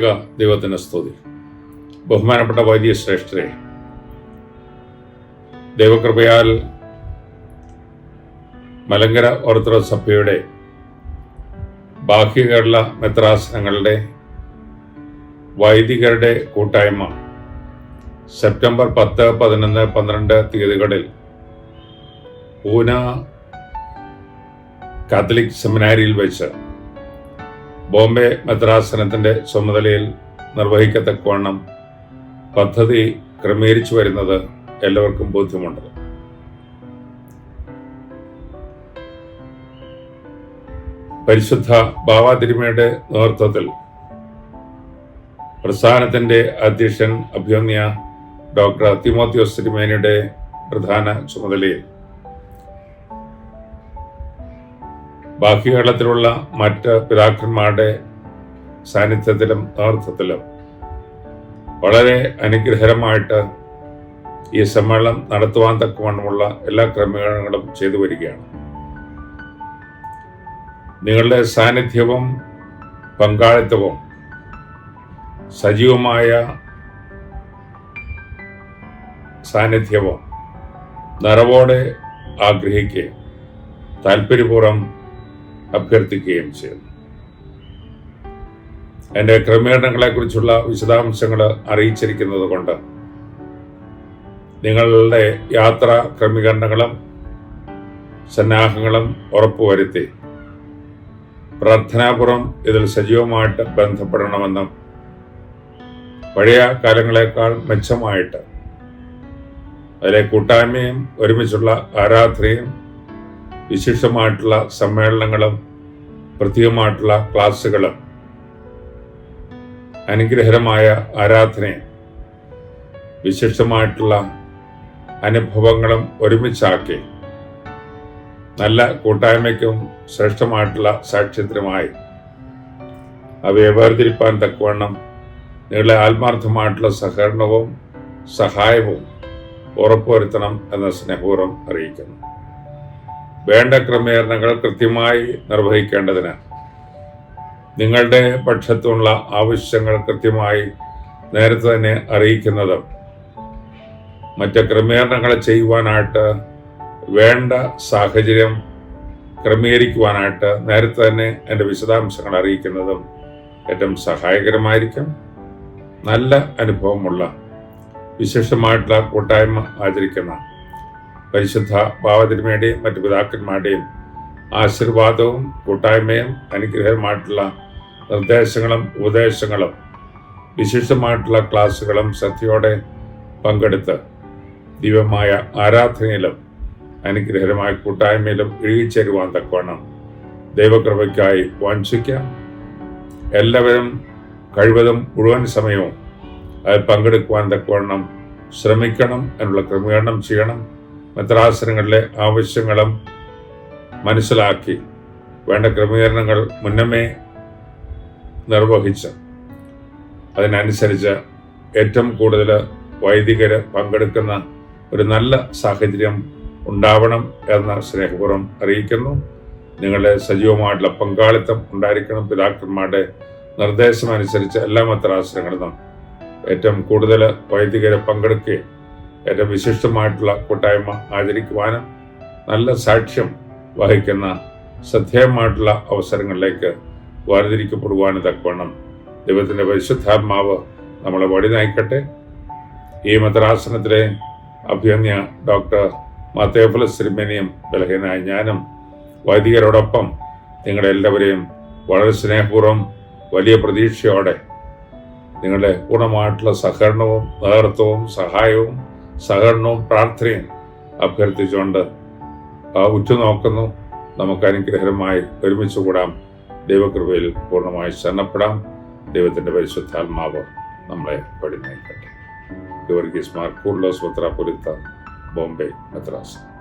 ത്രിയേക ദൈവത്തിന് സ്തുതി. ബഹുമാനപ്പെട്ട വൈദിക ശ്രേഷ്ഠരെ, ദൈവകൃപയാൽ മലങ്കര ഓർത്തഡോക്സ് സഭയുടെ ബാഹ്യ കേരള മെത്രാസനങ്ങളുടെ വൈദികരുടെ കൂട്ടായ്മ സെപ്റ്റംബർ 10, 11, 12 തീയതികളിൽ പൂന കാത്തലിക് സെമിനാരിയിൽ വെച്ച് ബോംബെ മെത്രാസനത്തിൻ്റെ ചുമതലയിൽ നിർവഹിക്കത്തക്കവണ്ണം പദ്ധതി ക്രമീകരിച്ചു വരുന്നത് എല്ലാവർക്കും ബോധ്യമുണ്ട്. പരിശുദ്ധ ബാവാതിരുമയുടെ നേതൃത്വത്തിൽ പ്രസ്ഥാനത്തിൻ്റെ അധ്യക്ഷൻ അഭിവന്യ ഡോക്ടർ തിമോത്തിയോസ് തിരുമേനിയുടെ പ്രധാന ചുമതലയിൽ ബാഹ്യ കേരളത്തിലുള്ള മറ്റ് പിതാക്കന്മാരുടെ സാന്നിധ്യത്തിലും നേതൃത്വത്തിലും വളരെ അനുഗ്രഹകരമായിട്ട് ഈ സമ്മേളനം നടത്തുവാൻ തക്കവണ്ണമുള്ള എല്ലാ ക്രമീകരണങ്ങളും ചെയ്തു വരികയാണ്. നിങ്ങളുടെ സാന്നിധ്യവും പങ്കാളിത്തവും സജീവമായ സാന്നിധ്യവും നിറവോടെ ആഗ്രഹിക്കുകയും താല്പര്യപൂർവ്വം അഭ്യർത്ഥിക്കുകയും ചെയ്യുന്നു. എൻ്റെ ക്രമീകരണങ്ങളെക്കുറിച്ചുള്ള വിശദാംശങ്ങൾ അറിയിച്ചിരിക്കുന്നത് കൊണ്ട് നിങ്ങളുടെ യാത്രാ ക്രമീകരണങ്ങളും സന്നാഹങ്ങളും ഉറപ്പുവരുത്തി പ്രാർത്ഥനാപൂർവം ഇതിൽ സജീവമായിട്ട് ബന്ധപ്പെടണമെന്നും പഴയ കാലങ്ങളെക്കാൾ മെച്ചമായിട്ട് അതിലെ കൂട്ടായ്മയും ഒരുമിച്ചുള്ള ആരാധനയും വിശിഷ്ടമായിട്ടുള്ള സമ്മേളനങ്ങളും പ്രത്യേകമായിട്ടുള്ള ക്ലാസ്സുകളും അനുഗ്രഹകരമായ ആരാധനയും വിശിഷ്ടമായിട്ടുള്ള അനുഭവങ്ങളും ഒരുമിച്ചാക്കി നല്ല കൂട്ടായ്മയ്ക്കും ശ്രേഷ്ഠമായിട്ടുള്ള സാക്ഷ്യത്തിനുമായി അവയെ വേർതിരിപ്പാൻ തക്കവണ്ണം നിങ്ങളുടെ ആത്മാർത്ഥമായിട്ടുള്ള സഹകരണവും സഹായവും ഉറപ്പുവരുത്തണം എന്ന സ്നേഹപൂർവ്വം അറിയിക്കുന്നു. വേണ്ട ക്രമീകരണങ്ങൾ കൃത്യമായി നിർവഹിക്കേണ്ടതിന് നിങ്ങളുടെ പക്ഷത്തുള്ള ആവശ്യങ്ങൾ കൃത്യമായി നേരത്തെ തന്നെ അറിയിക്കുന്നതും മറ്റ് ക്രമീകരണങ്ങൾ ചെയ്യുവാനായിട്ട് വേണ്ട സാഹചര്യം ക്രമീകരിക്കുവാനായിട്ട് നേരത്തെ തന്നെ എൻ്റെ വിശദാംശങ്ങൾ അറിയിക്കുന്നതും ഏറ്റവും സഹായകരമായിരിക്കും. നല്ല അനുഭവമുള്ള വിശേഷമായിട്ടുള്ള കൂട്ടായ്മ ആചരിക്കുന്ന പരിശുദ്ധ ബാവാതിരുമയുടെയും മറ്റു പിതാക്കന്മാരുടെയും ആശീർവാദവും കൂട്ടായ്മയും അനുഗ്രഹമായിട്ടുള്ള നിർദ്ദേശങ്ങളും ഉപദേശങ്ങളും വിശിഷ്ടമായിട്ടുള്ള ക്ലാസ്സുകളും ശ്രദ്ധയോടെ പങ്കെടുത്ത് ദിവ്യമായ ആരാധനയിലും അനുഗ്രഹമായ കൂട്ടായ്മയിലും ഇഴുകിച്ചേരുവാൻ തക്കവണ്ണം ദൈവകൃപയ്ക്കായി വാഞ്ചിക്കാം. എല്ലാവരും കഴിവതും മുഴുവൻ സമയവും അതിൽ പങ്കെടുക്കുവാൻ തക്കവണ്ണം ശ്രമിക്കണം, എന്നുള്ള ക്രമീകരണം ചെയ്യണം. മെത്രാസനങ്ങളിലെ ആവശ്യങ്ങളും മനസ്സിലാക്കി വേണ്ട ക്രമീകരണങ്ങൾ മുന്നമേ നിർവഹിച്ച് അതിനനുസരിച്ച് ഏറ്റവും കൂടുതൽ വൈദികർ പങ്കെടുക്കുന്ന ഒരു നല്ല സാഹചര്യം ഉണ്ടാവണം എന്ന് സ്നേഹപൂർവ്വം അറിയിക്കുന്നു. നിങ്ങളുടെ സജീവമായിട്ടുള്ള പങ്കാളിത്തം ഉണ്ടായിരിക്കണം. പിതാക്കന്മാരുടെ നിർദ്ദേശമനുസരിച്ച് എല്ലാ മെത്രാസനങ്ങളിലും ഏറ്റവും കൂടുതൽ വൈദികരെ പങ്കെടുക്കുകയും ഏറ്റവും വിശിഷ്ടമായിട്ടുള്ള കൂട്ടായ്മ ആചരിക്കുവാനും നല്ല സാക്ഷ്യം വഹിക്കുന്ന ശ്രദ്ധേയമായിട്ടുള്ള അവസരങ്ങളിലേക്ക് വേർതിരിക്കപ്പെടുവാനും തക്കവണ്ണം ദൈവത്തിൻ്റെ പരിശുദ്ധാത്മാവ് നമ്മളെ വഴി നയിക്കട്ടെ. ഈ മെത്രാസനത്തിലെ അഭിവന്യ ഡോക്ടർ മത്തേഫലസ് തിരുമേനിയും ബലഹീനായ ഞാനും വൈദികരോടൊപ്പം നിങ്ങളെല്ലാവരെയും വളരെ സ്നേഹപൂർവ്വം വലിയ പ്രതീക്ഷയോടെ നിങ്ങളുടെ പൂർണ്ണമായിട്ടുള്ള സഹകരണവും നേതൃത്വവും സഹായവും സഹകരണവും പ്രാർത്ഥനയും അഭ്യർത്ഥിച്ചുകൊണ്ട് ഉറ്റുനോക്കുന്നു. നമുക്ക് അനുഗ്രഹമായി ഒരുമിച്ച് കൂടാം. ദൈവകൃപയിൽ പൂർണ്ണമായി ശരണപ്പെടാം. ദൈവത്തിൻ്റെ പരിശുദ്ധാത്മാവ് നമ്മളെ വഴി നയിക്കട്ടെ. ഗവർഗീസ് മാർ കൂർലോസ് മെത്രാപ്പൊലീത്ത, ബോംബെ മെത്രാസനം.